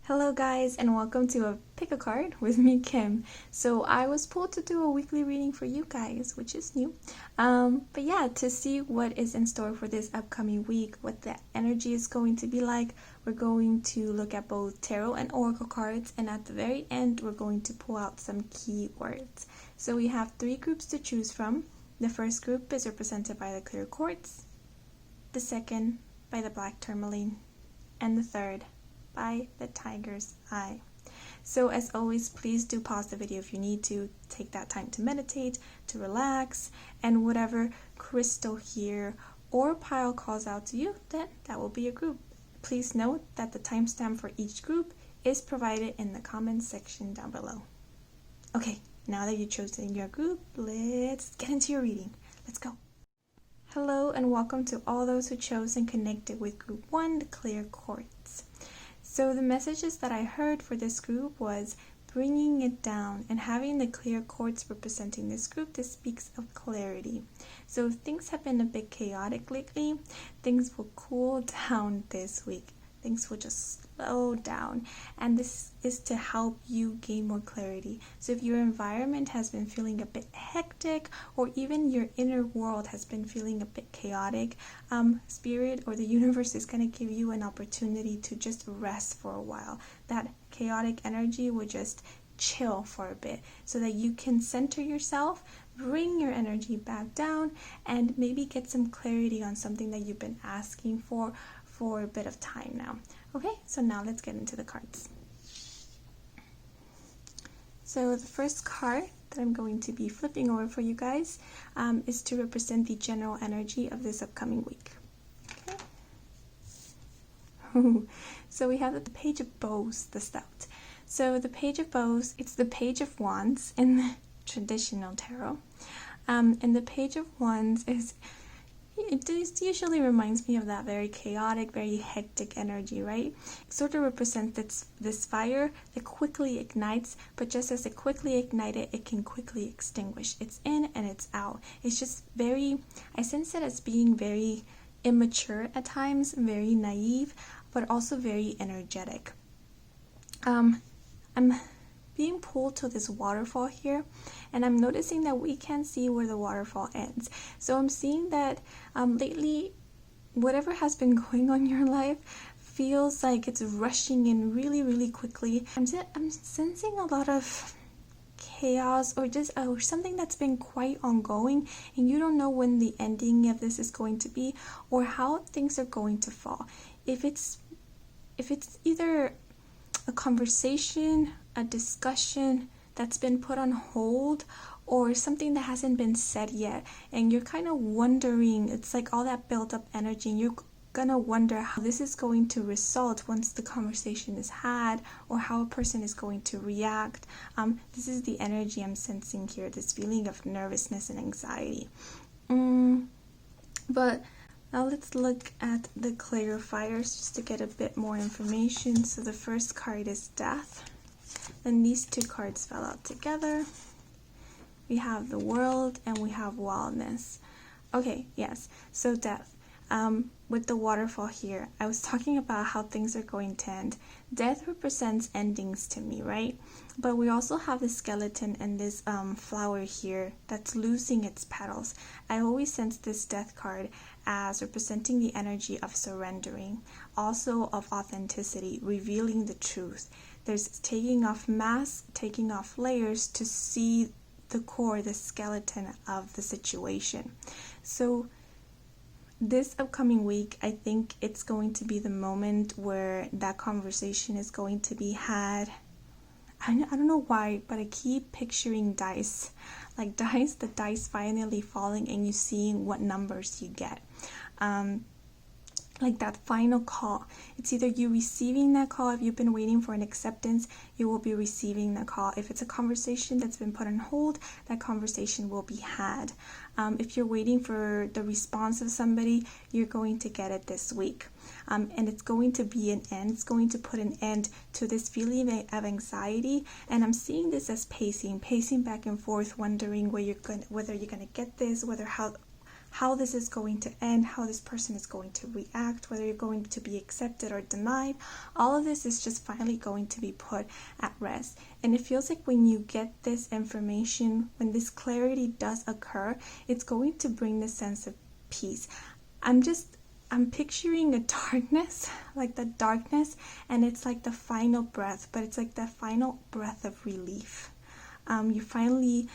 Hello guys, and welcome to a pick a card with me, Kim. So I was pulled to do a weekly reading for you guys, which is new. But yeah, to see what is in store for this upcoming week, what the energy is going to be like, we're going to look at both tarot and oracle cards, and at the very end we're going to pull out some key words. So we have 3 groups to choose from. The first group is represented by the clear quartz, the second by the black tourmaline, and the third by the tiger's eye. So as always, please do pause the video if you need to. Take that time to meditate, to relax, and whatever crystal here or pile calls out to you, then that will be your group. Please note that the timestamp for each group is provided in the comments section down below. Okay, now that you've chosen your group, let's get into your reading. Let's go. Hello and welcome to all those who chose and connected with group 1, the clear quartz. So the messages that I heard for this group was bringing it down, and having the clear quartz representing this group, this speaks of clarity. So if things have been a bit chaotic lately, things will cool down this week. Things will just slow down, and this is to help you gain more clarity. So if your environment has been feeling a bit hectic, or even your inner world has been feeling a bit chaotic, spirit or the universe is going to give you an opportunity to just rest for a while. That chaotic energy will just chill for a bit so that you can center yourself, bring your energy back down, and maybe get some clarity on something that you've been asking for a bit of time now. Okay, so now let's get into the cards. So the first card that I'm going to be flipping over for you guys is to represent the general energy of this upcoming week. Okay. So we have the Page of Bows, the Stout. So the Page of Bows, it's the Page of Wands in the traditional tarot. And the Page of Wands it usually reminds me of that very chaotic, very hectic energy, right? It sort of represents this fire that quickly ignites, but just as it quickly ignited, it can quickly extinguish. It's in and it's out. It's just I sense it as being very immature at times, very naive, but also very energetic. I'm being pulled to this waterfall here, and I'm noticing that we can't see where the waterfall ends. So I'm seeing that lately, whatever has been going on in your life feels like it's rushing in really, really quickly. I'm sensing a lot of chaos, or just something that's been quite ongoing, and you don't know when the ending of this is going to be or how things are going to fall. If it's either a conversation, a discussion that's been put on hold, or something that hasn't been said yet, and you're kind of wondering, it's like all that built up energy, and you're gonna wonder how this is going to result once the conversation is had, or how a person is going to react. This is the energy I'm sensing here, this feeling of nervousness and anxiety. But now let's look at the clarifiers just to get a bit more information. So the first card is Death. Then these 2 cards fell out together. We have the World and we have Wildness. Okay, yes. So Death. With the waterfall here, I was talking about how things are going to end. Death represents endings to me, right? But we also have the skeleton and this flower here that's losing its petals. I always sense this Death card as representing the energy of surrendering, also of authenticity, revealing the truth. There's taking off masks, taking off layers to see the core, the skeleton of the situation. So this upcoming week, I think it's going to be the moment where that conversation is going to be had. I don't know why, but I keep picturing dice. Like the dice finally falling and you seeing what numbers you get. Like that final call. It's either you receiving that call. If you've been waiting for an acceptance, you will be receiving the call. If it's a conversation that's been put on hold, that conversation will be had. If you're waiting for the response of somebody, you're going to get it this week. And it's going to be an end. It's going to put an end to this feeling of anxiety. And I'm seeing this as pacing back and forth, wondering whether you're going to get this, how this is going to end, how this person is going to react, whether you're going to be accepted or denied. All of this is just finally going to be put at rest. And it feels like when you get this information, when this clarity does occur, it's going to bring this sense of peace. I'm picturing a darkness, like the darkness, and it's like the final breath, but it's like the final breath of relief. You're finally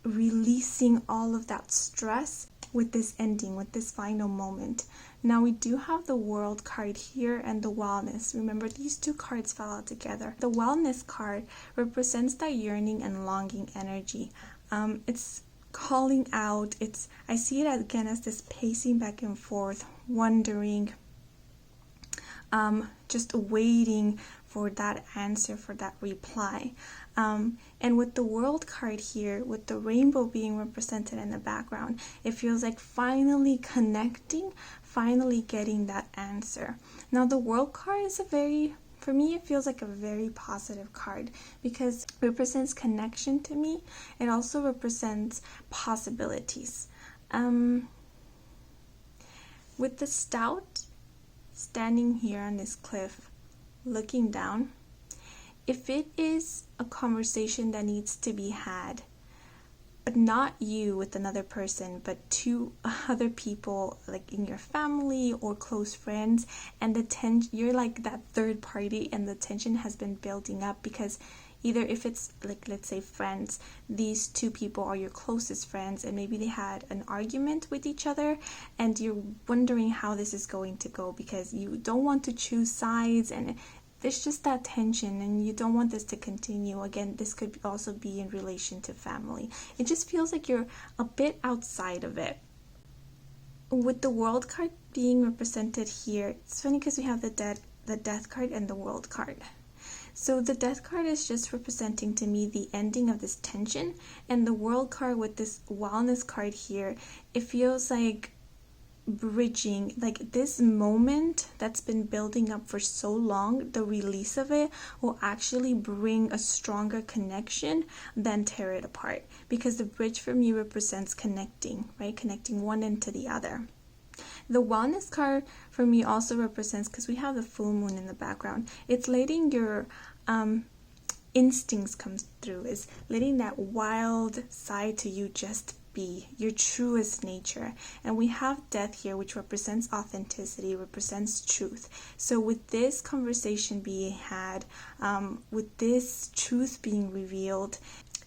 releasing all of that stress with this ending, with this final moment. Now we do have the World card here and the Wellness. Remember, these two cards fell out together. The Wellness card represents that yearning and longing energy. It's calling out. I see it again as this pacing back and forth, wondering, just waiting for that answer, for that reply. And with the World card here, with the rainbow being represented in the background, it feels like finally connecting, finally getting that answer. Now the World card is for me, it feels like a very positive card because it represents connection to me. It also represents possibilities. With the Stout standing here on this cliff, looking down, if it is a conversation that needs to be had, but not you with another person, but two other people, like in your family or close friends, and you're like that third party, and the tension has been building up because either if it's like, let's say friends, these two people are your closest friends and maybe they had an argument with each other and you're wondering how this is going to go because you don't want to choose sides, and there's just that tension and you don't want this to continue. Again, this could also be in relation to family. It just feels like you're a bit outside of it. With the World card being represented here, it's funny because we have the Death card and the World card. So the Death card is just representing to me the ending of this tension, and the World card with this Wellness card here, it feels like bridging, like this moment that's been building up for so long, the release of it will actually bring a stronger connection than tear it apart, because the bridge for me represents connecting, right? Connecting one into the other. The Wellness card for me also represents, because we have the full moon in the background, it's letting your instincts come through, is letting that wild side to you just be your truest nature. And we have Death here, which represents authenticity, represents truth. So with this conversation being had, with this truth being revealed,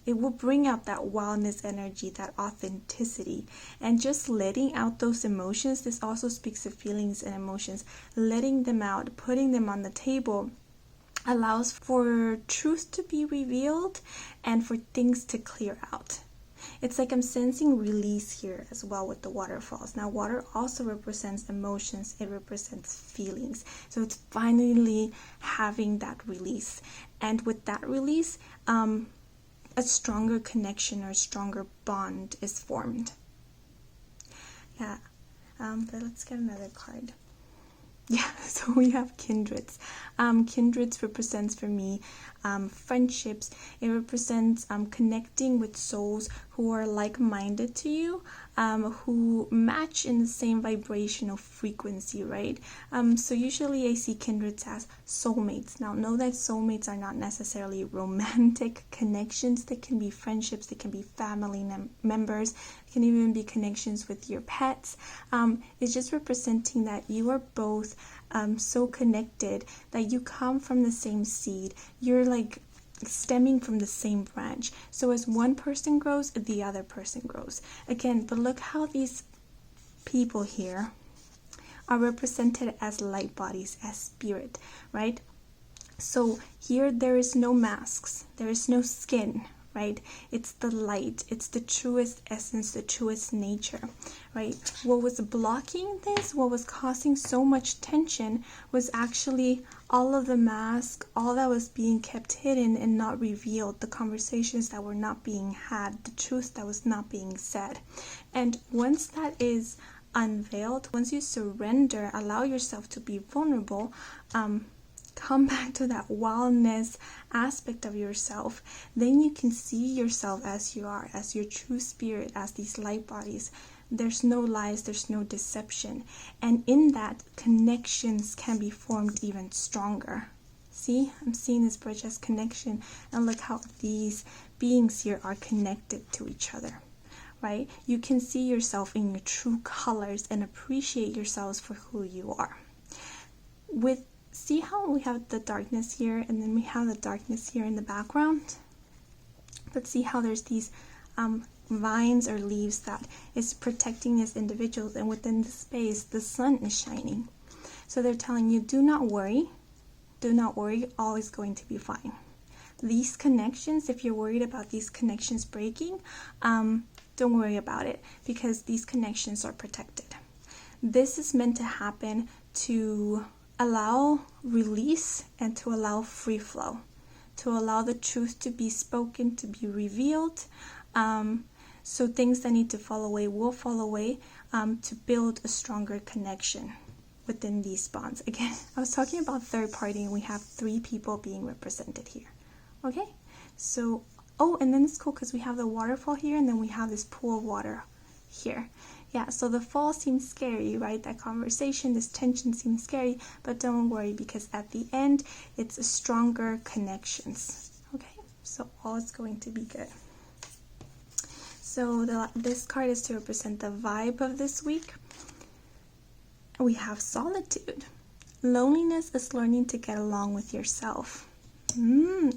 it will bring out that wildness energy, that authenticity, and just letting out those emotions. This also speaks of feelings and emotions. Letting them out, putting them on the table, allows for truth to be revealed and for things to clear out. It's like I'm sensing release here as well with the waterfalls. Now, water also represents emotions. It represents feelings. So it's finally having that release. And with that release, a stronger connection or stronger bond is formed. Yeah. But let's get another card. Yeah, so we have kindreds. Kindreds represents for me friendships. It represents connecting with souls who are like-minded to you, who match in the same vibrational frequency, right? So usually I see kindreds as soulmates. Now, know that soulmates are not necessarily romantic connections. They can be friendships, they can be family members, it can even be connections with your pets. It's just representing that you are both so connected, that you come from the same seed. You're like stemming from the same branch. So as one person grows, the other person grows. Again, but look how these people here are represented as light bodies, as spirit, right? So here there is no masks, there is no skin, right? It's the light, it's the truest essence, the truest nature, right? What was blocking this, what was causing so much tension, was actually all of the mask, all that was being kept hidden and not revealed, the conversations that were not being had, the truth that was not being said. And once that is unveiled, once you surrender, allow yourself to be vulnerable, come back to that wildness aspect of yourself, then you can see yourself as you are, as your true spirit, as these light bodies, there's no lies, there's no deception. And in that, connections can be formed even stronger. See, I'm seeing this bridge as connection, and look how these beings here are connected to each other, right? You can see yourself in your true colors and appreciate yourselves for who you are. See how we have the darkness here, and then we have the darkness here in the background? But see how there's these vines or leaves that is protecting these individuals, and within the space, the sun is shining. So they're telling you, do not worry, all is going to be fine. These connections, if you're worried about these connections breaking, don't worry about it, because these connections are protected. This is meant to happen to allow release and to allow free flow, to allow the truth to be spoken, to be revealed. So things that need to fall away will fall away, to build a stronger connection within these bonds. Again, I was talking about third party, and we have 3 people being represented here. Okay, so, oh, and then it's cool because we have the waterfall here, and then we have this pool of water here. Yeah, so the fall seems scary, right? That conversation, this tension seems scary, but don't worry, because at the end, it's a stronger connections. Okay, so all is going to be good. So this card is to represent the vibe of this week. We have solitude. Loneliness is learning to get along with yourself.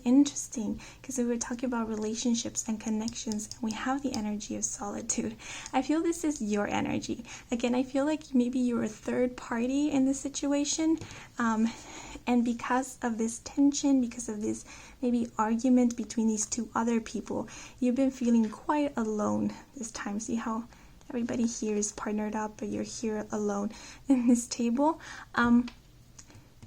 Interesting, because we were talking about relationships and connections, and we have the energy of solitude. I feel this is your energy. Again, I feel like maybe you're a third party in this situation, and because of this tension, because of this maybe argument between these 2 other people, you've been feeling quite alone this time. See how everybody here is partnered up, but you're here alone in this table.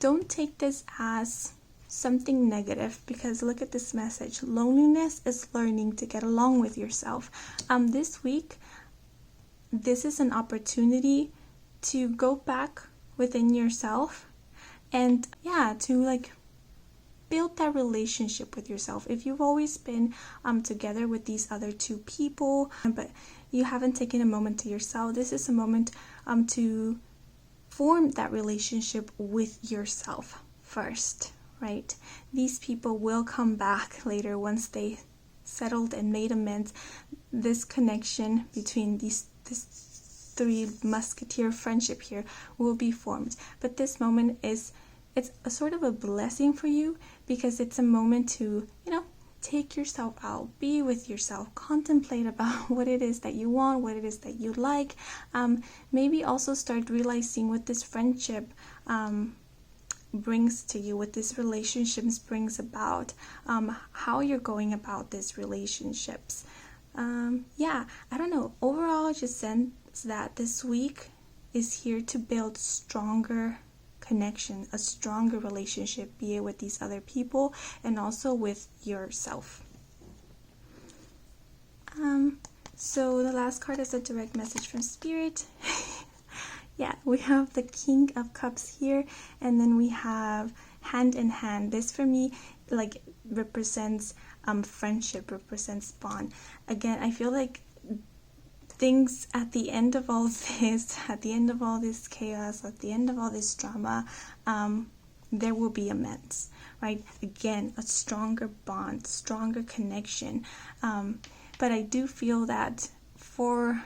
Don't take this as something negative, because look at this message. Loneliness is learning to get along with yourself. This week, this is an opportunity to go back within yourself and to build that relationship with yourself. If you've always been together with these other 2 people, but you haven't taken a moment to yourself, this is a moment to form that relationship with yourself first. Right? These people will come back later once they settled and made amends. This connection between this 3 musketeer friendship here will be formed. But this moment it's a sort of a blessing for you, because it's a moment to, take yourself out, be with yourself, contemplate about what it is that you want, what it is that you like. Maybe also start realizing what this friendship brings to you, what this relationships brings about, how you're going about these relationships. I don't know. Overall, I just sense that this week is here to build stronger connection, a stronger relationship, be it with these other people and also with yourself. So the last card is a direct message from Spirit. We have the King of Cups here, and then we have Hand in Hand. This for me represents friendship, represents bond. Again, I feel like things at the end of all this, at the end of all this chaos, at the end of all this drama, there will be amends, right? Again, a stronger bond, stronger connection. But I do feel that for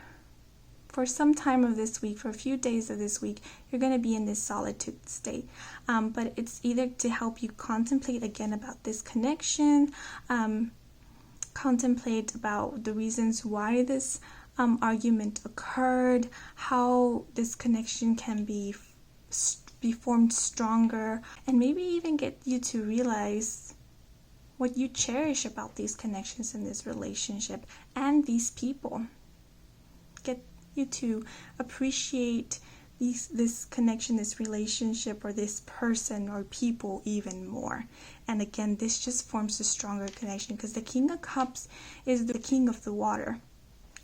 some time of this week, for a few days of this week, you're going to be in this solitude state. But it's either to help you contemplate again about this connection, contemplate about the reasons why this argument occurred, how this connection can be formed stronger, and maybe even get you to realize what you cherish about these connections in this relationship and these people. Get you to appreciate this connection, this relationship, or this person or people even more. And again, this just forms a stronger connection, because the King of Cups is the king of the water.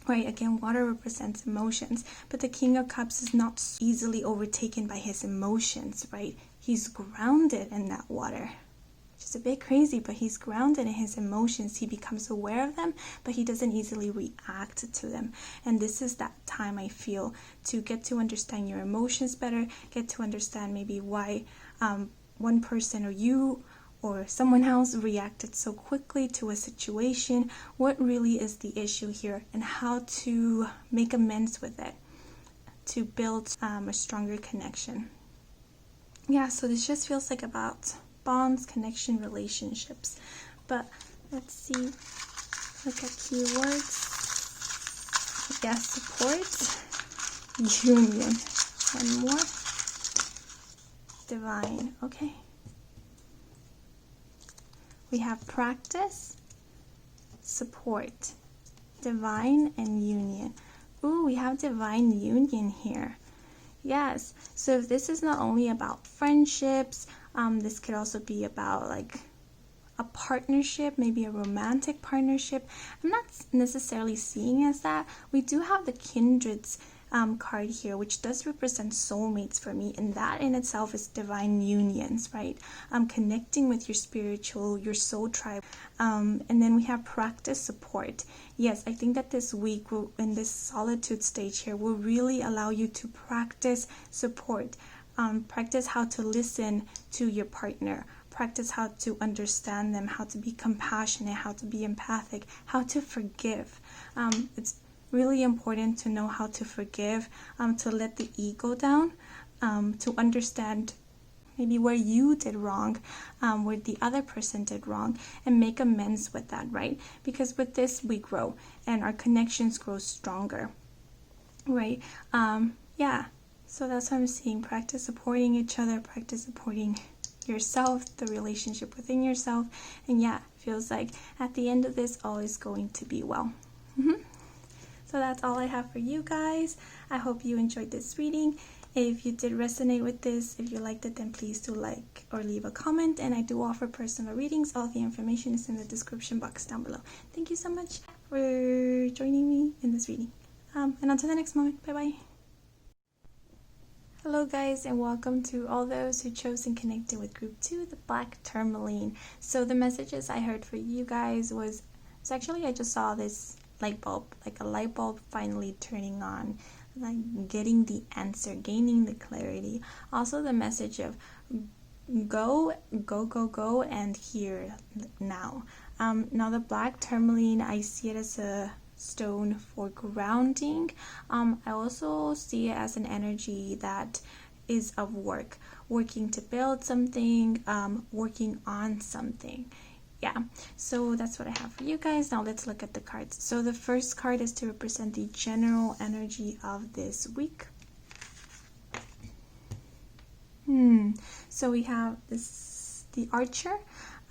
Right, again, water represents emotions, but the King of Cups is not easily overtaken by his emotions, right? He's grounded in that water. which is a bit crazy, but he's grounded in his emotions. He becomes aware of them, but he doesn't easily react to them. And this is that time, I feel, to get to understand your emotions better, get to understand maybe why one person or you or someone else reacted so quickly to a situation, what really is the issue here, and how to make amends with it to build a stronger connection. Yeah, so this just feels like about bonds, connection, relationships. But let's see, look at keywords. Yes, support, union, one more, divine. Okay. We have practice, support, divine, and union. Ooh, we have divine union here. Yes, so if this is not only about friendships, this could also be about like a partnership, maybe a romantic partnership. I'm not necessarily seeing as that. We do have the kindreds card here, which does represent soulmates for me, and that in itself is divine unions, right? Connecting with your spiritual, your soul tribe. And then we have practice, support. Yes, I think that this week will, in this solitude stage here, will really allow you to practice support. Practice how to listen to your partner, practice how to understand them, how to be compassionate, how to be empathic, how to forgive. It's really important to know how to forgive, to let the ego down, to understand maybe where you did wrong, where the other person did wrong, and make amends with that, right? Because with this we grow and our connections grow stronger, right? Yeah, so that's what I'm seeing. Practice supporting each other, practice supporting yourself, the relationship within yourself, and yeah, feels like at the end of this all is going to be well. So that's all I have for you guys. I hope you enjoyed this reading. If you did resonate with this, if you liked it, then please do like or leave a comment. And I do offer personal readings. All the information is in the description box down below. Thank you so much for joining me in this reading. And until the next moment, bye-bye. Hello guys, and welcome to all those who chose and connected with group 2, the Black Tourmaline. So the messages I heard for you guys was actually I just saw this light bulb, like a light bulb finally turning on, like getting the answer, gaining the clarity. Also the message of go, and here now. Now the Black Tourmaline, I see it as a stone for grounding. I also see it as an energy that is of working to build something, working on something. Yeah, so that's what I have for you guys. Now let's look at the cards. So the first card is to represent the general energy of this week. So we have the Archer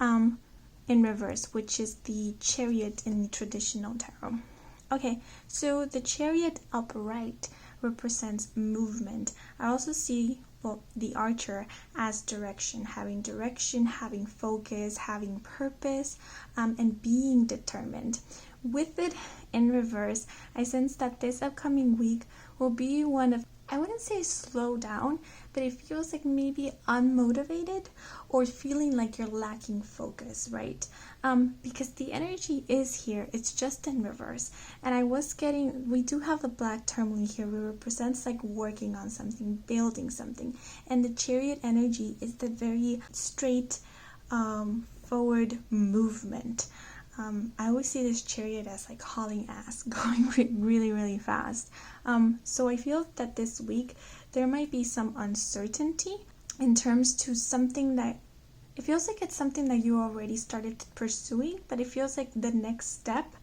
in reverse, which is the Chariot in the traditional tarot. Okay, so the Chariot upright represents movement. I also see the Archer as direction, having focus, having purpose, and being determined. With it in reverse, I sense that this upcoming week will be one of, I wouldn't say slow down, but it feels like maybe unmotivated or feeling like you're lacking focus, right? Because the energy is here, it's just in reverse. And we do have the Black Tourmaline here, which represents like working on something, building something. And the Chariot energy is the very straight forward movement. I always see this Chariot as like hauling ass, going really, really fast. So I feel that this week there might be some uncertainty in terms to something that it feels like it's something that you already started pursuing, but it feels like the next step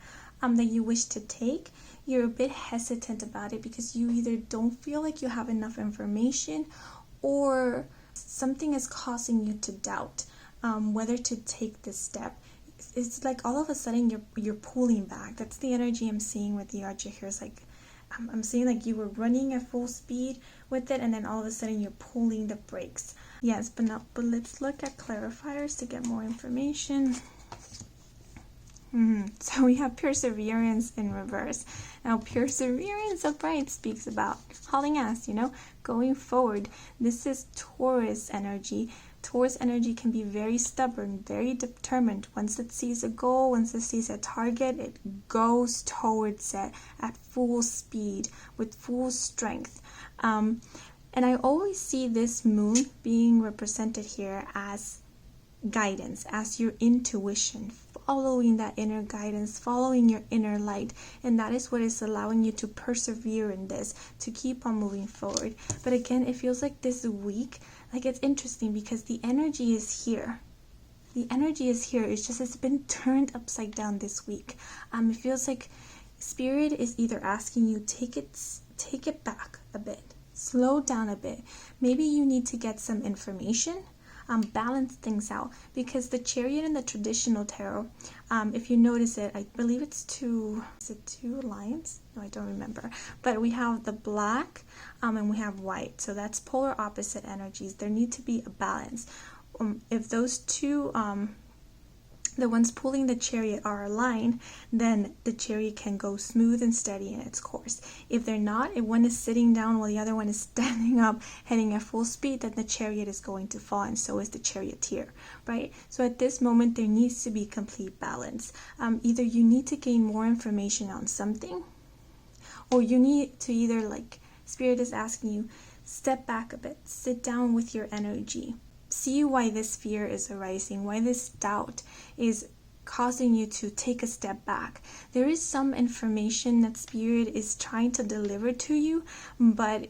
that you wish to take, you're a bit hesitant about it because you either don't feel like you have enough information or something is causing you to doubt whether to take this step. It's like all of a sudden you're pulling back. That's the energy I'm seeing with the Archer here. It's like I'm seeing like you were running at full speed with it, and then all of a sudden you're pulling the brakes. Yes, but let's look at clarifiers to get more information. So we have perseverance in reverse. Now perseverance upright speaks about hauling ass, going forward. This is Taurus energy. Taurus energy can be very stubborn, very determined. Once it sees a goal, once it sees a target, it goes towards it at full speed, with full strength. And I always see this moon being represented here as guidance, as your intuition, following that inner guidance, following your inner light. And that is what is allowing you to persevere in this, to keep on moving forward. But again, it feels like this week, like it's interesting because the energy is here. The energy is here. It's just it's been turned upside down this week. It feels like Spirit is either asking you take it back a bit, slow down a bit. Maybe you need to get some information. Balance things out, because the Chariot in the traditional tarot, if you notice it, I believe it's two lions? No, I don't remember. But we have the black and we have white. So that's polar opposite energies. There need to be a balance. If those two, the ones pulling the Chariot are aligned, then the Chariot can go smooth and steady in its course. If they're not, if one is sitting down while the other one is standing up, heading at full speed, then the Chariot is going to fall, and so is the charioteer, right? So at this moment, there needs to be complete balance. Either you need to gain more information on something, or you need to either, like Spirit is asking you, step back a bit, sit down with your energy. See why this fear is arising, why this doubt is causing you to take a step back. There is some information that Spirit is trying to deliver to you, but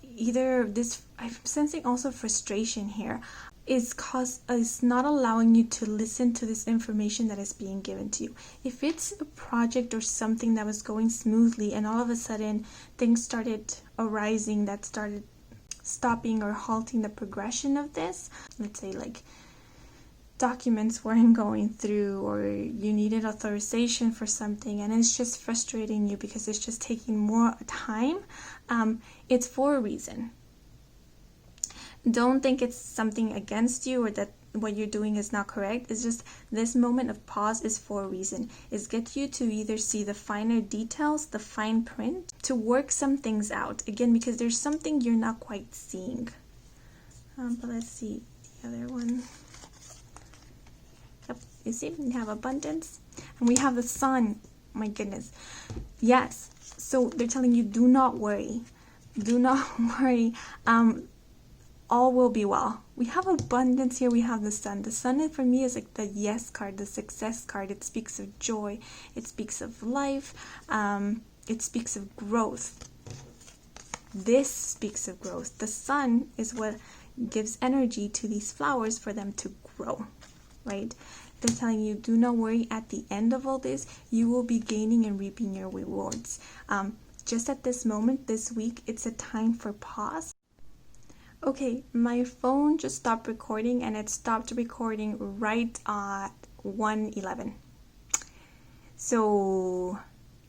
either this, I'm sensing also frustration here, is not allowing you to listen to this information that is being given to you. If it's a project or something that was going smoothly and all of a sudden things started arising that started stopping or halting the progression of this, let's say like documents weren't going through, or you needed authorization for something and it's just frustrating you because it's just taking more time, it's for a reason. Don't think it's something against you or that what you're doing is not correct. It's just this moment of pause is for a reason. It's get you to either see the finer details, the fine print, to work some things out. Again, because there's something you're not quite seeing. But let's see the other one. Yep, you see, we have abundance and we have the sun. My goodness. Yes. So they're telling you, do not worry. Do not worry. All will be well. We have abundance here. We have the sun. The sun for me is like the yes card, the success card. It speaks of joy. It speaks of life. It speaks of growth. This speaks of growth. The sun is what gives energy to these flowers for them to grow, right? They're telling you, do not worry. At the end of all this, you will be gaining and reaping your rewards. Just at this moment, this week, it's a time for pause. Okay, my phone just stopped recording, and it stopped recording right at 1:11. So,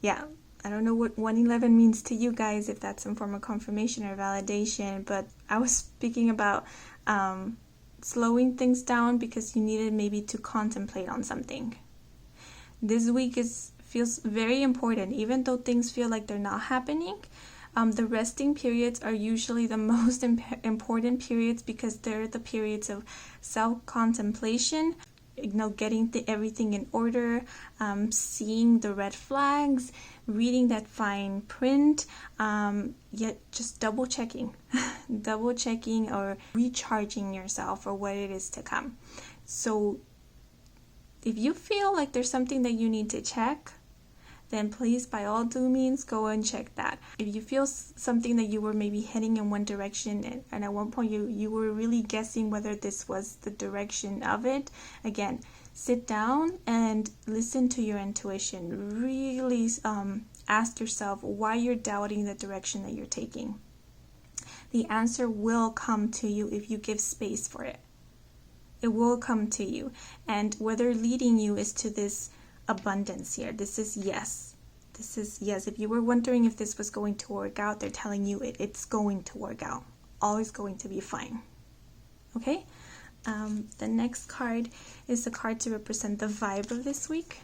yeah, I don't know what 1:11 means to you guys, if that's some form of confirmation or validation, but I was speaking about slowing things down because you needed maybe to contemplate on something. This week feels very important, even though things feel like they're not happening. The resting periods are usually the most important periods because they're the periods of self-contemplation, getting everything in order, seeing the red flags, reading that fine print, yet just double checking or recharging yourself for what it is to come. So if you feel like there's something that you need to check, then please, by all due means, go and check that. If you feel something that you were maybe heading in one direction and at one point you were really guessing whether this was the direction of it, again, sit down and listen to your intuition. Really ask yourself why you're doubting the direction that you're taking. The answer will come to you if you give space for it. It will come to you. And whether leading you is to this abundance here. This is yes. This is yes. If you were wondering if this was going to work out, they're telling you it's going to work out. All is going to be fine. Okay? The next card is the card to represent the vibe of this week.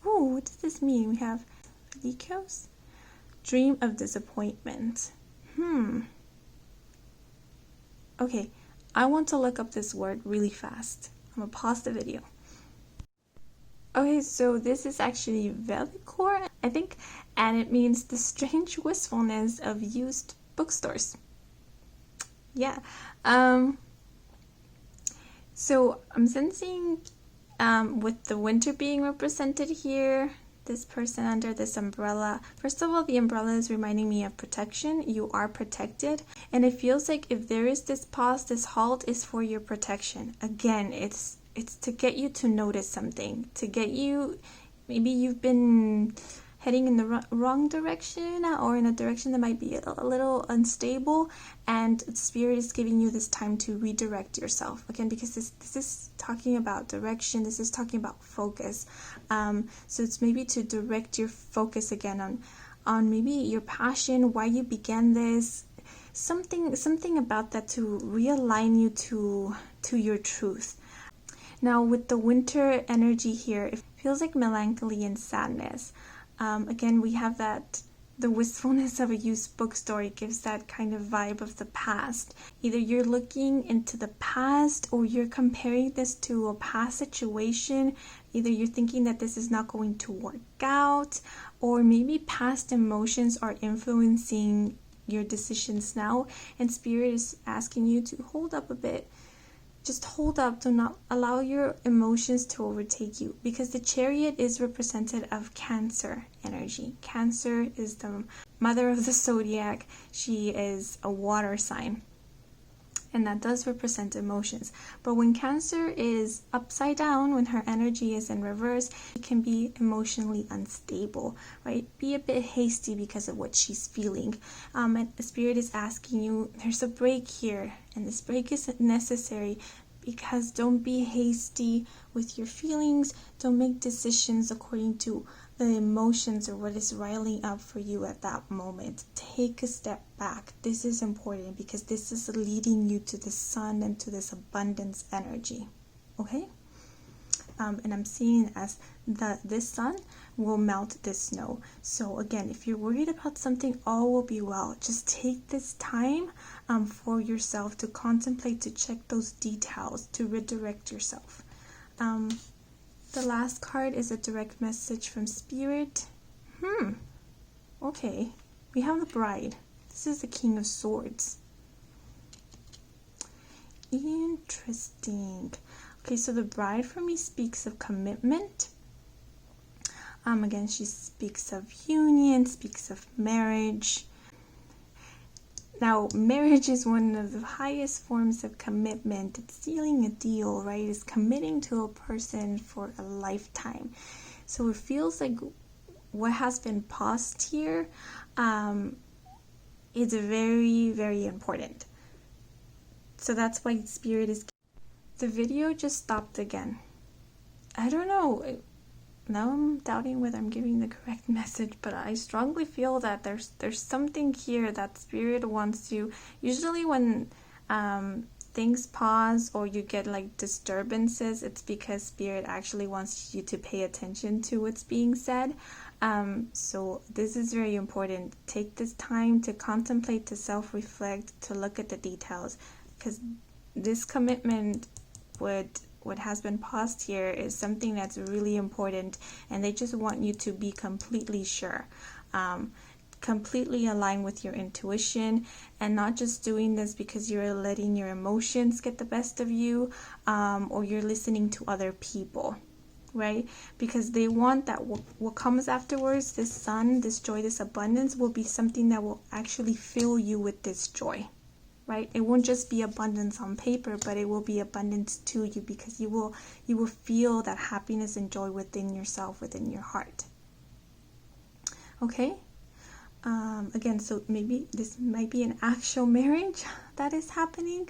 Oh, what does this mean? We have Lycos. Dream of disappointment. Okay, I want to look up this word really fast. I'm gonna pause the video. Okay, so this is actually Velikor, I think, and it means the strange wistfulness of used bookstores. Yeah. So I'm sensing with the winter being represented here, this person under this umbrella. First of all, the umbrella is reminding me of protection. You are protected. And it feels like if there is this pause, this halt is for your protection. Again, it's to get you to notice something, to get you, maybe you've been heading in the wrong direction or in a direction that might be a little unstable, and Spirit is giving you this time to redirect yourself. Again, because this is talking about direction, this is talking about focus. So it's maybe to direct your focus again on maybe your passion, why you began this, something about that to realign you to your truth. Now with the winter energy here, it feels like melancholy and sadness. Again, we have that, the wistfulness of a used bookstore. It gives that kind of vibe of the past. Either you're looking into the past or you're comparing this to a past situation. Either you're thinking that this is not going to work out, or maybe past emotions are influencing your decisions now, and Spirit is asking you to hold up a bit. Just hold up, do not allow your emotions to overtake you, because the Chariot is representative of Cancer energy. Cancer is the mother of the zodiac. She is a water sign, and that does represent emotions. But when Cancer is upside down, when her energy is in reverse, it can be emotionally unstable, right? Be a bit hasty because of what she's feeling. And the Spirit is asking you, there's a break here, and this break is necessary, because don't be hasty with your feelings. Don't make decisions according to the emotions or what is riling up for you at that moment. Take a step back. This is important because this is leading you to the sun and to this abundance energy. Okay? And I'm seeing as this sun will melt this snow. So again, if you're worried about something, all will be well. Just take this time for yourself to contemplate, to check those details, to redirect yourself. The last card is a direct message from Spirit. Okay, we have the Bride. This is the King of Swords. Interesting. Okay, so the Bride for me speaks of commitment. Again, she speaks of union, speaks of marriage. Now, marriage is one of the highest forms of commitment. It's sealing a deal, right? It's committing to a person for a lifetime. So it feels like what has been paused here is very, very important. So that's why Spirit is... The video just stopped again. I don't know. Now I'm doubting whether I'm giving the correct message, but I strongly feel that there's something here that Spirit wants you. Usually when things pause or you get like disturbances, it's because Spirit actually wants you to pay attention to what's being said. So this is very important. Take this time to contemplate, to self-reflect, to look at the details, because this commitment what has been paused here is something that's really important, and they just want you to be completely sure, completely aligned with your intuition, and not just doing this because you're letting your emotions get the best of you, or you're listening to other people, right? Because they want that what comes afterwards, this sun, this joy, this abundance, will be something that will actually fill you with this joy. Right? It won't just be abundance on paper, but it will be abundance to you, because you will feel that happiness and joy within yourself, within your heart. Okay? Again, so maybe this might be an actual marriage that is happening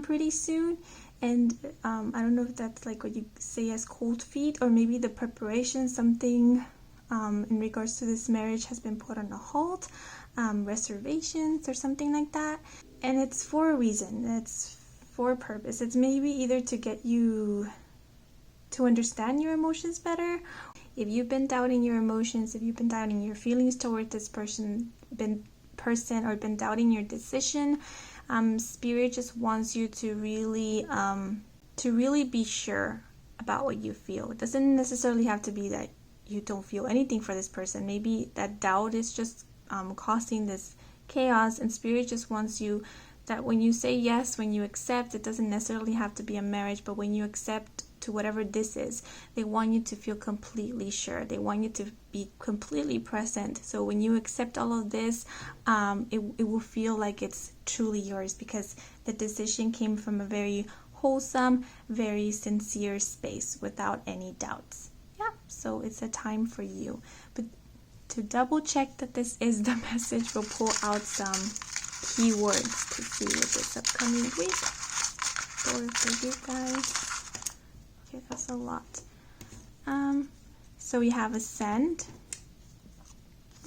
pretty soon. And I don't know if that's like what you say as cold feet, or maybe the preparation, something in regards to this marriage has been put on a halt, reservations or something like that. And it's for a reason, it's for a purpose. It's maybe either to get you to understand your emotions better. If you've been doubting your emotions, if you've been doubting your feelings toward this person or been doubting your decision, Spirit just wants you to really be sure about what you feel. It doesn't necessarily have to be that you don't feel anything for this person. Maybe that doubt is just causing this chaos, and Spirit just wants you that when you say yes, when you accept, it doesn't necessarily have to be a marriage, but when you accept to whatever this is, they want you to feel completely sure. They want you to be completely present. So when you accept all of this, it will feel like it's truly yours, because the decision came from a very wholesome, very sincere space without any doubts. Yeah, so it's a time for you. But to double check that this is the message, we'll pull out some keywords to see what this upcoming week or for you guys. Okay, that's a lot. So we have ascend,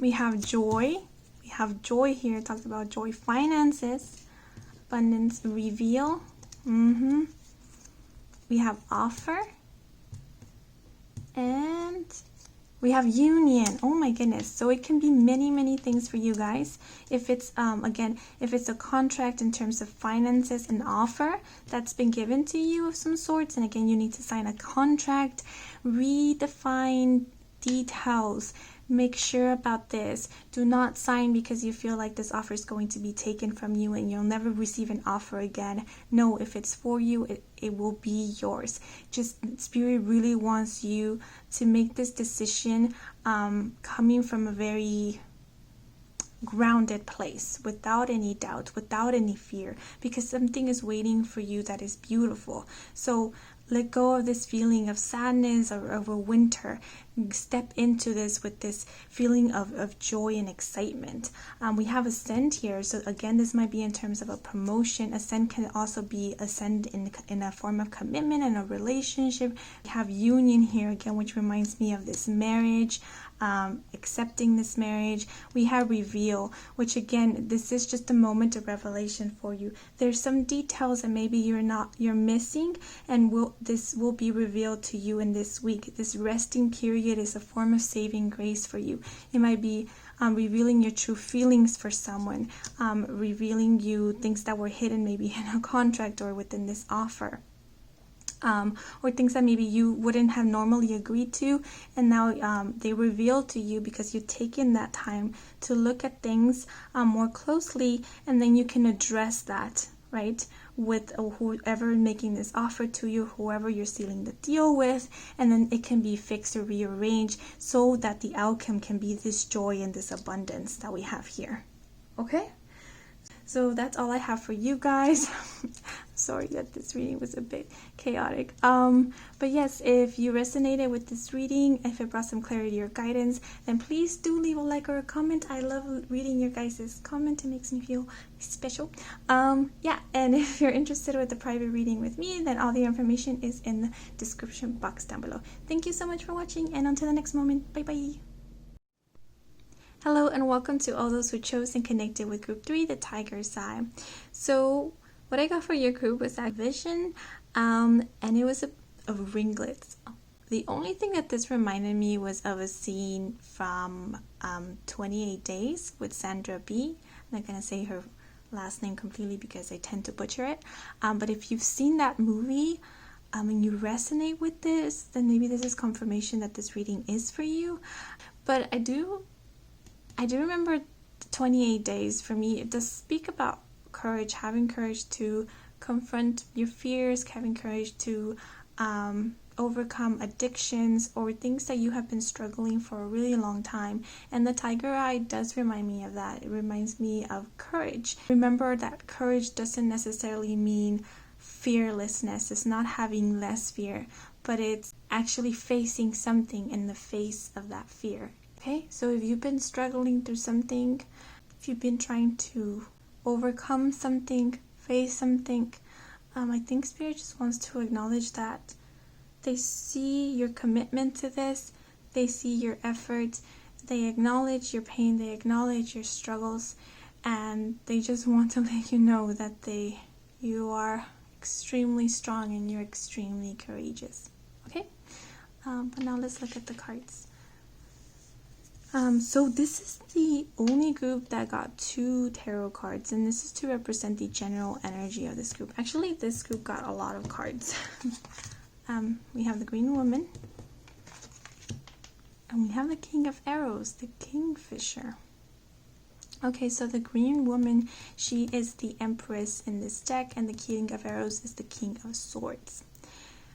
we have joy, here. It talks about joy, finances, abundance, reveal. We have offer, and we have union. Oh my goodness. So it can be many things for you guys. If it's again, if it's a contract in terms of finances, and offer that's been given to you of some sorts, and again, you need to sign a contract, redefine details. Make sure about this. Do not sign because you feel like this offer is going to be taken from you and you'll never receive an offer again. No, if it's for you, it will be yours. Just Spirit really wants you to make this decision coming from a very grounded place, without any doubt, without any fear, because something is waiting for you that is beautiful. So let go of this feeling of sadness or of a winter. Step into this with this feeling of joy and excitement. We have ascend here. So again, this might be in terms of a promotion. Ascend can also be ascend in a form of commitment and a relationship. We have union here again, which reminds me of this marriage. Accepting this marriage. We have reveal, which again, this is just a moment of revelation for you. There's some details that maybe you're missing, and this will be revealed to you in this week. This resting period is a form of saving grace for you. It might be revealing your true feelings for someone, revealing you things that were hidden maybe in a contract or within this offer. Or things that maybe you wouldn't have normally agreed to, and now they reveal to you because you've taken that time to look at things more closely, and then you can address that, right, with whoever making this offer to you, whoever you're sealing the deal with, and then it can be fixed or rearranged so that the outcome can be this joy and this abundance that we have here. Okay? So that's all I have for you guys. Sorry that this reading was a bit chaotic. But yes, if you resonated with this reading, if it brought some clarity or guidance, then please do leave a like or a comment. I love reading your guys' comment. It makes me feel special. Yeah, and if you're interested with the private reading with me, then all the information is in the description box down below. Thank you so much for watching, and until the next moment, bye bye. Hello and welcome to all those who chose and connected with group 3, the Tiger Sign. So what I got for your group was that vision, and it was of ringlets. The only thing that this reminded me was of a scene from 28 Days with Sandra B. I'm not going to say her last name completely because I tend to butcher it. But if you've seen that movie and you resonate with this, then maybe this is confirmation that this reading is for you. But I do remember 28 Days. For me, it does speak about courage, having courage to confront your fears, having courage to overcome addictions or things that you have been struggling for a really long time. And the tiger eye does remind me of that. It reminds me of courage. Remember that courage doesn't necessarily mean fearlessness. It's not having less fear, but it's actually facing something in the face of that fear. Okay, so if you've been struggling through something, if you've been trying to overcome something, face something, I think Spirit just wants to acknowledge that they see your commitment to this, they see your efforts, they acknowledge your pain, they acknowledge your struggles, and they just want to let you know that you are extremely strong and you're extremely courageous. Okay, but now let's look at the cards. So this is the only group that got 2 tarot cards, and this is to represent the general energy of this group. Actually, this group got a lot of cards. We have the Green Woman, and we have the King of Arrows, the Kingfisher. Okay, so the Green Woman, she is the Empress in this deck, and the King of Arrows is the King of Swords.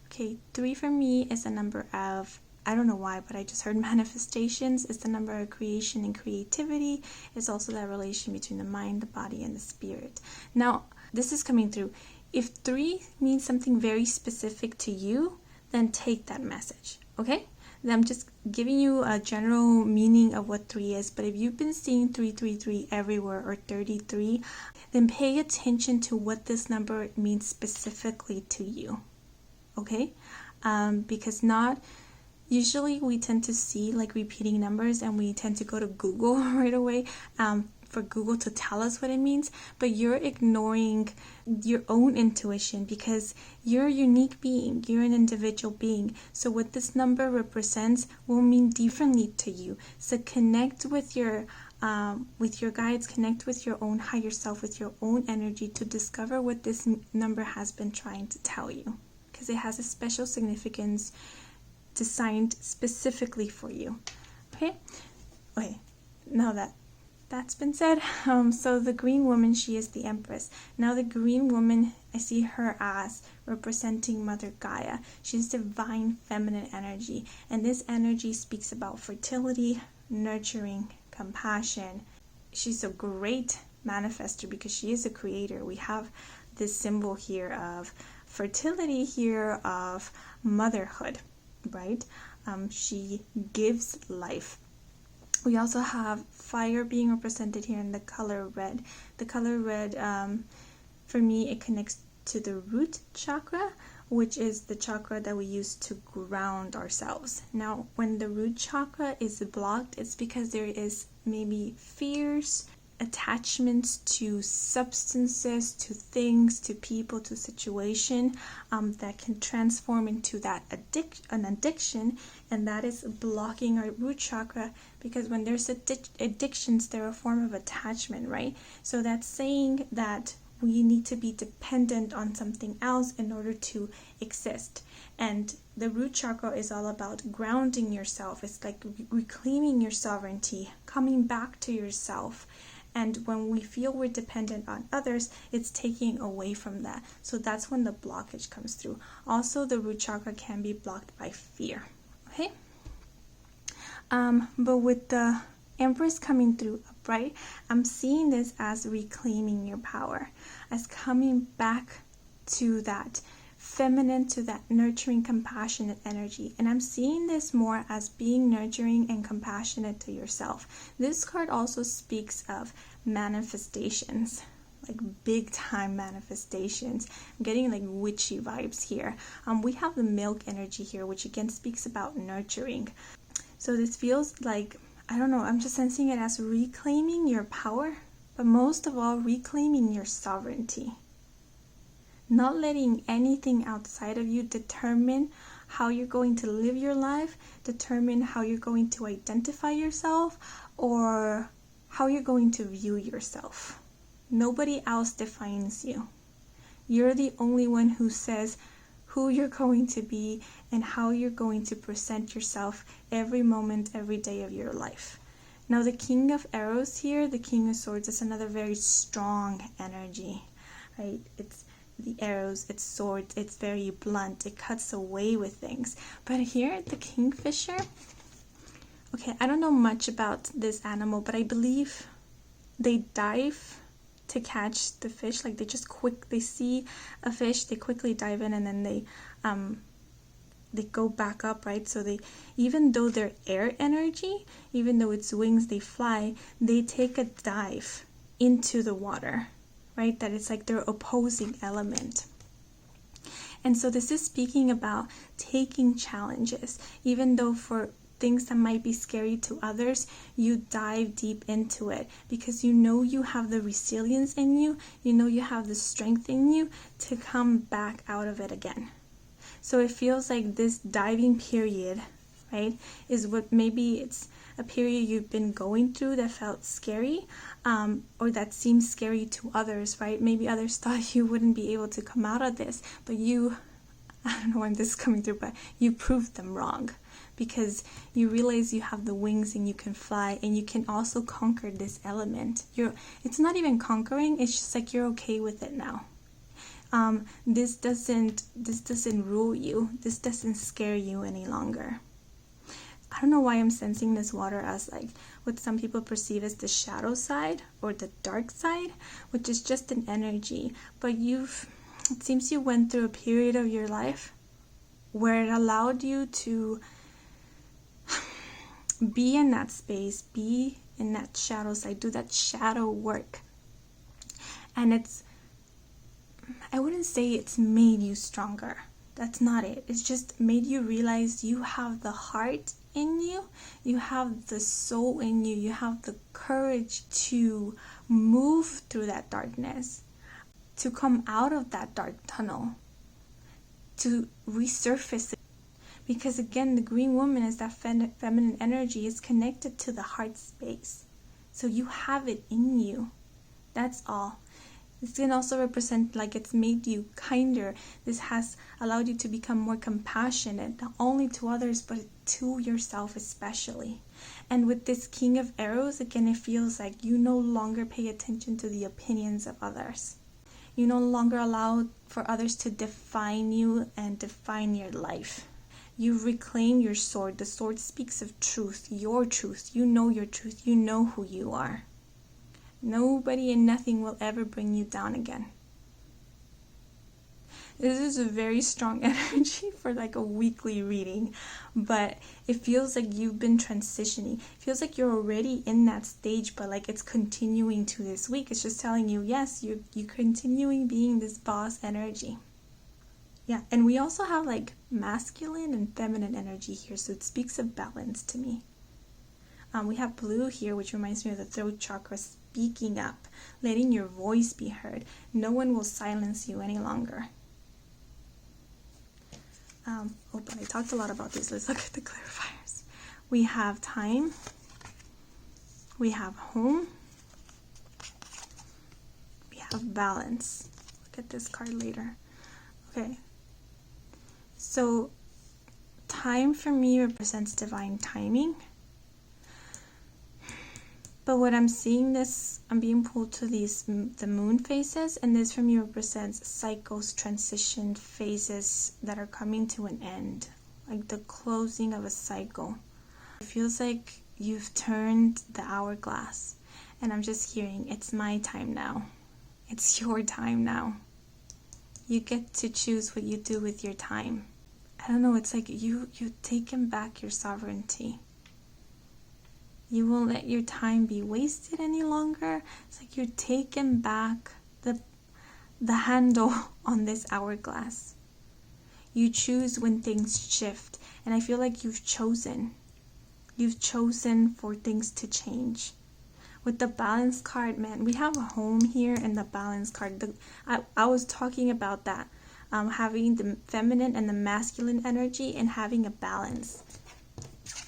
Okay, 3 for me is a number of, I don't know why, but I just heard manifestations. It's the number of creation and creativity. It's also that relation between the mind, the body, and the spirit. Now, this is coming through. If 3 means something very specific to you, then take that message, okay? Then I'm just giving you a general meaning of what 3 is, but if you've been seeing 333 everywhere or 33, then pay attention to what this number means specifically to you, okay? Because not... Usually we tend to see like repeating numbers and we tend to go to Google right away for Google to tell us what it means, but you're ignoring your own intuition because you're a unique being, you're an individual being. So what this number represents will mean differently to you. So connect with your guides, connect with your own higher self, with your own energy to discover what this number has been trying to tell you, because it has a special significance designed specifically for you. Okay, now that's been said, so the Green Woman, she is the Empress. Now the Green Woman, I see her as representing Mother Gaia. She's divine feminine energy, and this energy speaks about fertility, nurturing, compassion. She's a great manifester because she is a creator. We have this symbol here of fertility here, of motherhood, right? She gives life. We also have fire being represented here in the color red. The color red, for me, it connects to the root chakra, which is the chakra that we use to ground ourselves. Now, when the root chakra is blocked, it's because there is maybe fears, attachments to substances, to things, to people, to situation that can transform into that an addiction, and that is blocking our root chakra, because when there's addictions, they're a form of attachment, right? So that's saying that we need to be dependent on something else in order to exist. And the root chakra is all about grounding yourself. It's like reclaiming your sovereignty, coming back to yourself. And when we feel we're dependent on others, it's taking away from that. So that's when the blockage comes through. Also, the root chakra can be blocked by fear. Okay? But with the Empress coming through upright, I'm seeing this as reclaiming your power, as coming back to that feminine, to that nurturing, compassionate energy. And I'm seeing this more as being nurturing and compassionate to yourself. This card also speaks of manifestations, like big time manifestations. I'm getting like witchy vibes here. We have the milk energy here, which again speaks about nurturing. So this feels like, I don't know, I'm just sensing it as reclaiming your power, but most of all, reclaiming your sovereignty. Not letting anything outside of you determine how you're going to live your life, determine how you're going to identify yourself, or how you're going to view yourself. Nobody else defines you. You're the only one who says who you're going to be and how you're going to present yourself every moment, every day of your life. Now the King of Arrows here, the King of Swords, is another very strong energy, right? It's the arrows, it's swords, it's very blunt, it cuts away with things. But here, the Kingfisher, okay, I don't know much about this animal, but I believe they dive to catch the fish. Like they see a fish, they quickly dive in, and then they go back up, right? So they, even though they're air energy, even though it's wings, they fly, they take a dive into the water, right? That it's like their opposing element. And so this is speaking about taking challenges, even though for things that might be scary to others, you dive deep into it because you know you have the resilience in you, you know you have the strength in you to come back out of it again. So it feels like this diving period, right? Is what maybe it's a period you've been going through that felt scary, or that seems scary to others, right? Maybe others thought you wouldn't be able to come out of this, but you, I don't know when this is coming through, but you proved them wrong, because you realize you have the wings and you can fly, and you can also conquer this element. It's not even conquering, it's just like you're okay with it now. This doesn't rule you. This doesn't scare you any longer. I don't know why I'm sensing this water as like what some people perceive as the shadow side or the dark side, which is just an energy. But it seems you went through a period of your life where it allowed you to be in that space, be in that shadow side, do that shadow work. And I wouldn't say it's made you stronger. That's not it. It's just made you realize you have the heart in you, you have the soul in you, you have the courage to move through that darkness, to come out of that dark tunnel, to resurface it. Because again, the green woman is that feminine energy is connected to the heart space. So you have it in you. That's all. This can also represent like it's made you kinder. This has allowed you to become more compassionate, not only to others, but to yourself especially. And with this King of Arrows, again, it feels like you no longer pay attention to the opinions of others. You no longer allow for others to define you and define your life. You reclaim your sword. The sword speaks of truth, your truth. You know your truth. You know who you are. Nobody and nothing will ever bring you down again. This is a very strong energy for like a weekly reading, but it feels like you've been transitioning. It feels like you're already in that stage, but like it's continuing to this week. It's just telling you, yes, you're continuing being this boss energy. Yeah, and we also have like masculine and feminine energy here, so it speaks of balance to me. We have blue here, which reminds me of the throat chakra, speaking up, letting your voice be heard. No one will silence you any longer. But I talked a lot about these. Let's look at the clarifiers. We have time. We have home. We have balance. Look at this card later. Okay. So time for me represents divine timing. But what I'm seeing I'm being pulled to the moon phases, and this for me represents cycles, transition phases that are coming to an end, like the closing of a cycle. It feels like you've turned the hourglass, and I'm just hearing, it's my time now. It's your time now. You get to choose what you do with your time. I don't know, it's like you've taken back your sovereignty. You won't let your time be wasted any longer. It's like you're taking back the handle on this hourglass. You choose when things shift. And I feel like you've chosen. You've chosen for things to change. With the balance card, man, we have a home here and the balance card. I was talking about that. Having the feminine and the masculine energy and having a balance.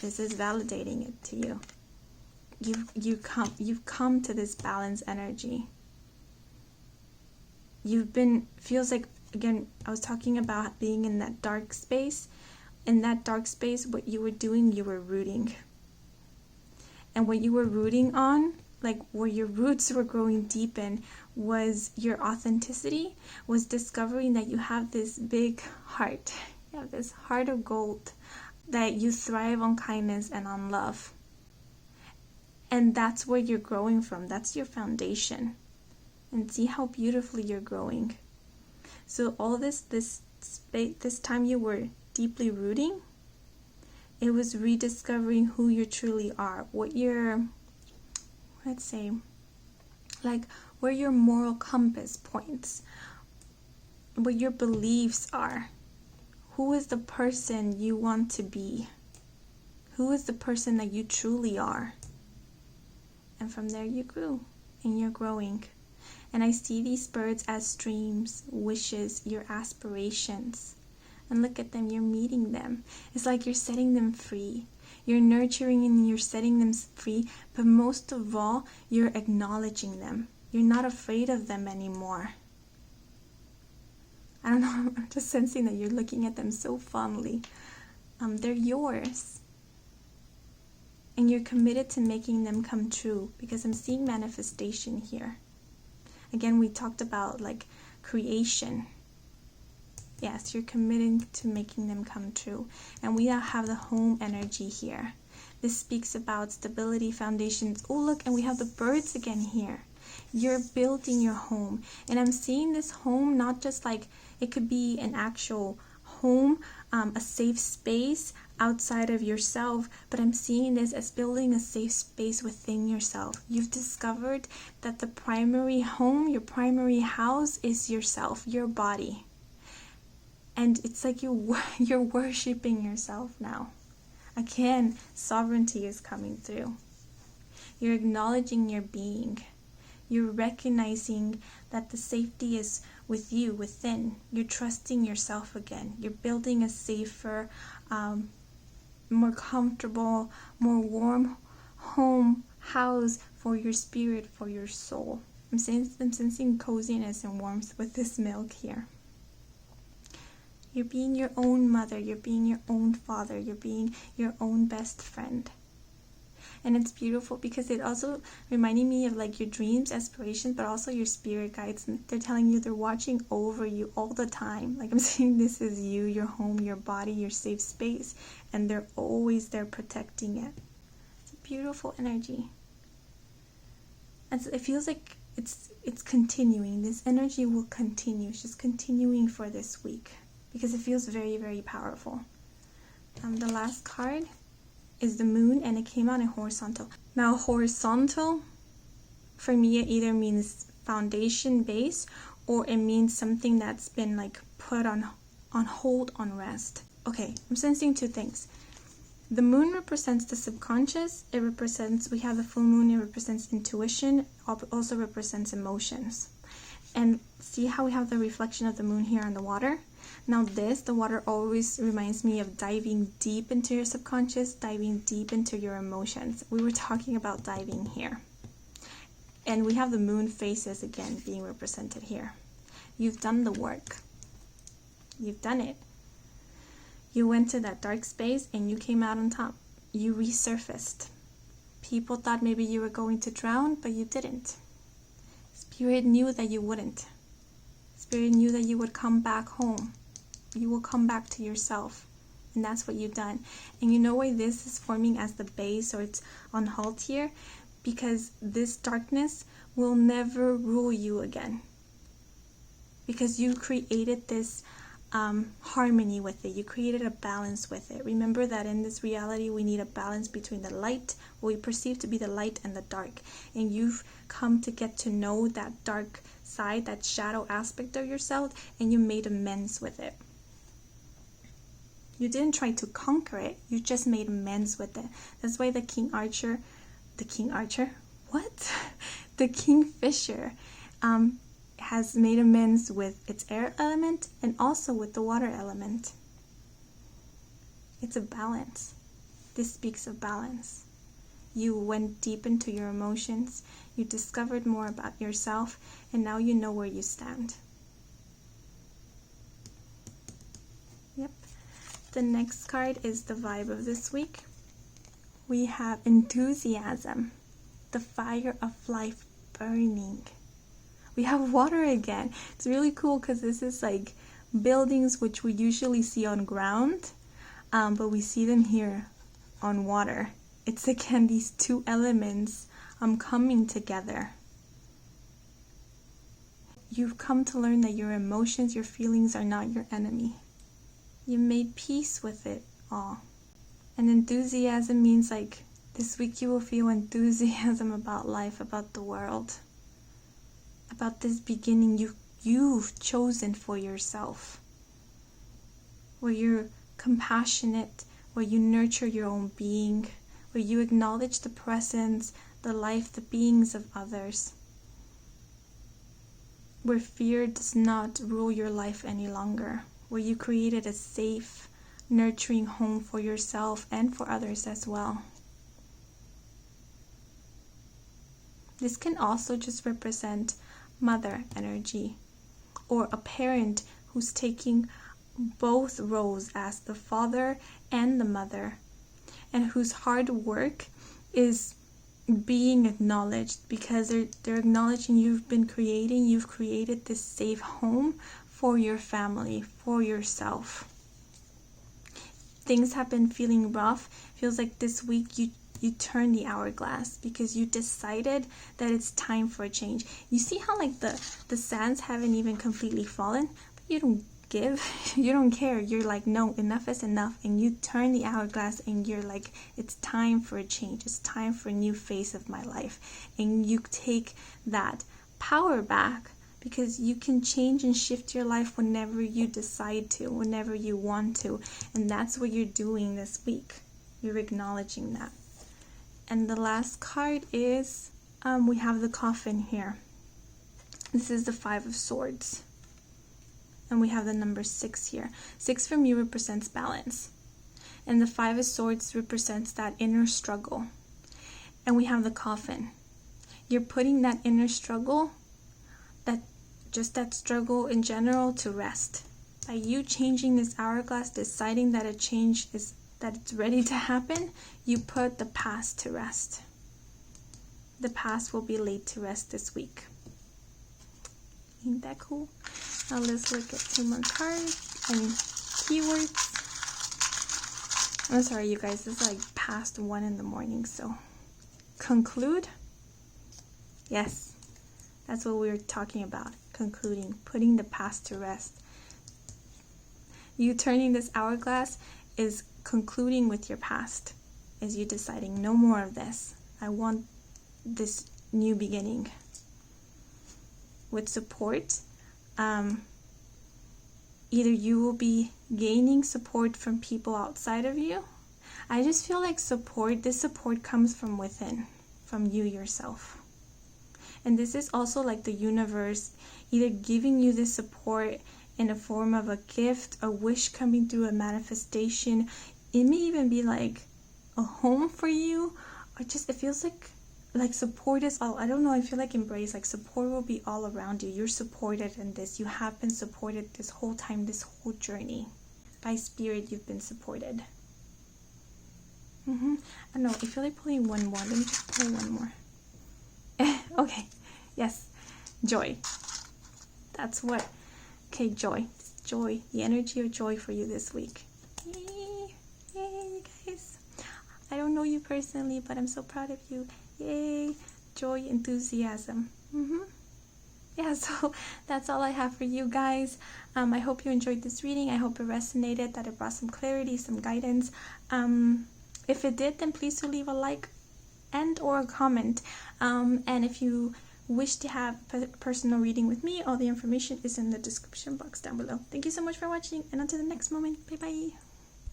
This is validating it to you. You've come to this balance energy. Feels like, again, I was talking about being in that dark space. In that dark space, what you were doing, you were rooting. And what you were rooting on, like where your roots were growing deep in, was your authenticity, was discovering that you have this big heart. You have this heart of gold, that you thrive on kindness and on love. And that's where you're growing from. That's your foundation. And see how beautifully you're growing. So all this time you were deeply rooting, it was rediscovering who you truly are. What your, let's say, like where your moral compass points. What your beliefs are. Who is the person you want to be? Who is the person that you truly are? And from there you grew, and you're growing. And I see these birds as dreams, wishes, your aspirations. And look at them, you're meeting them. It's like you're setting them free. You're nurturing and you're setting them free, but most of all, you're acknowledging them. You're not afraid of them anymore. I don't know, I'm just sensing that you're looking at them so fondly. They're yours. And you're committed to making them come true, because I'm seeing manifestation here. Again, we talked about like creation. Yes, you're committed to making them come true. And we now have the home energy here. This speaks about stability, foundations. Oh, look, and we have the birds again here. You're building your home. And I'm seeing this home not just like it could be an actual home, a safe space outside of yourself, but I'm seeing this as building a safe space within yourself. You've discovered that the primary home, your primary house is yourself, your body. And it's like you're worshiping yourself now. Again, sovereignty is coming through. You're acknowledging your being. You're recognizing that the safety is with you, within. You're trusting yourself again. You're building a safer, more comfortable, more warm home, house for your spirit, for your soul. I'm sensing coziness and warmth with this milk here. You're being your own mother, you're being your own father, you're being your own best friend. And it's beautiful because it also reminding me of like your dreams, aspirations, but also your spirit guides. And they're telling you they're watching over you all the time. Like I'm saying, this is you, your home, your body, your safe space. And they're always there protecting it. It's a beautiful energy. And it feels like it's continuing. This energy will continue. It's just continuing for this week, because it feels very, very powerful. The last card is the moon, and it came out in horizontal. Now, horizontal, for me, it either means foundation, base, or it means something that's been like put on hold, on rest. Okay, I'm sensing two things. The moon represents the subconscious. It represents, we have the full moon, it represents intuition, also represents emotions. And see how we have the reflection of the moon here on the water? Now the water always reminds me of diving deep into your subconscious, diving deep into your emotions. We were talking about diving here. And we have the moon phases again being represented here. You've done the work. You've done it. You went to that dark space and you came out on top. You resurfaced. People thought maybe you were going to drown, but you didn't. Spirit knew that you wouldn't. Spirit knew that you would come back home. You will come back to yourself. And that's what you've done. And you know why this is forming as the base, or it's on halt here? Because this darkness will never rule you again. Because you created this harmony with it. You created a balance with it. Remember that in this reality we need a balance between the light, what we perceive to be the light, and the dark. And you've come to get to know that dark side, that shadow aspect of yourself, and you made amends with it. You didn't try to conquer it, you just made amends with it. That's why the kingfisher has made amends with its air element and also with the water element. It's a balance. This speaks of balance. You went deep into your emotions, you discovered more about yourself, and now you know where you stand. Yep. The next card is the vibe of this week. We have enthusiasm, the fire of life burning. We have water again. It's really cool because this is like buildings which we usually see on ground, but we see them here on water. It's again these two elements coming together. You've come to learn that your emotions, your feelings are not your enemy. You made peace with it all. And enthusiasm means like this week you will feel enthusiasm about life, about the world, about this beginning you've chosen for yourself, where you're compassionate, where you nurture your own being, where you acknowledge the presence, the life, the beings of others, where fear does not rule your life any longer, where you created a safe, nurturing home for yourself and for others as well. This can also just represent mother energy, or a parent who's taking both roles as the father and the mother, and whose hard work is being acknowledged because they're acknowledging you've created this safe home for your family, for yourself. Things have been feeling rough. Feels like this week you turned the hourglass because you decided that it's time for a change. You see how like the sands haven't even completely fallen, but you don't you don't care. You're like, no, enough is enough, and you turn the hourglass and you're like, it's time for a change, it's time for a new phase of my life. And you take that power back because you can change and shift your life whenever you decide to, whenever you want to. And that's what you're doing this week. You're acknowledging that. And the last card is we have the coffin here. This is the 5 of Swords. And we have the number 6 here. 6 for me represents balance. And the 5 of Swords represents that inner struggle. And we have the coffin. You're putting that inner struggle, that struggle in general, to rest. By you changing this hourglass, deciding that a change is, that it's ready to happen, you put the past to rest. The past will be laid to rest this week. Ain't that cool? Now let's look at 2 more cards and keywords. I'm sorry, you guys, it's like past 1 in the morning, so conclude. Yes, that's what we were talking about. Concluding, putting the past to rest. You turning this hourglass is concluding with your past, is you deciding no more of this. I want this new beginning. With support, either you will be gaining support from people outside of you. I just feel like this support comes from within, from you yourself. And this is also like the universe either giving you this support in a form of a gift, a wish coming through, a manifestation. It may even be like a home for you, or just, it feels like support is all, I don't know, I feel like embrace, like support will be all around you. You're supported in this. You have been supported this whole time, this whole journey. By spirit, you've been supported. I don't know, I feel like pulling one more. Let me just pull one more. Okay, yes, joy. That's what, okay, joy. Joy, the energy of joy for you this week. Yay, you guys. I don't know you personally, but I'm so proud of you. Yay, joy, enthusiasm. Yeah, so that's all I have for you guys. I hope you enjoyed this reading. I hope it resonated, that it brought some clarity, some guidance. If it did, then please do leave a like and or a comment. And if you wish to have a personal reading with me, all the information is in the description box down below. Thank you so much for watching, and until the next moment, bye bye.